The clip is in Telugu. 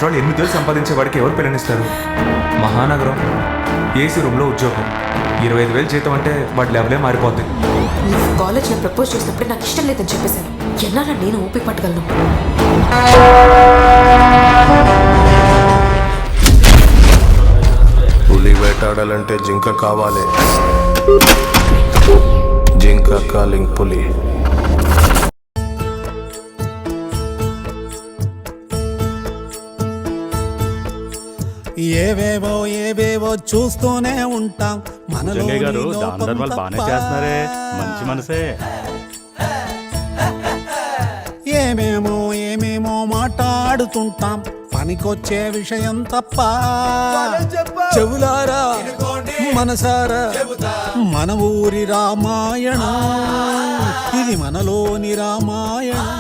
ఆఫ్టర్ ఆల్ 8,000 సంపాదించే వాడికి ఎవరు పిల్లనిస్తారు? మహానగరం, ఏసీ రూమ్లో ఉద్యోగం, 25,000 జీతం అంటే వాడి లెవెలే మారిపోద్ది. నీకు కాలేజ్లో ప్రపోజ్ చేసినప్పుడే నాకు ఇష్టం లేదని చెప్పేశాను. ఎన్నాళ్ళ నేను ఊపి పట్టగలను? పులి వేటాడాలంటే జింక కావాలి. జింక కాలింగ్ పులి. ఏవేవో చూస్తూనే ఉంటాం. మనలో గారు దాన ధర్మాలు బాగానే చేస్తున్నారే, మంచి మనసే. ఏమేమో మాట్లాడుతుంటాం, పనికొచ్చే విషయం తప్ప. చెవులారా మనసారా మన ఊరి రామాయణం, ఇది మనలోని రామాయణం.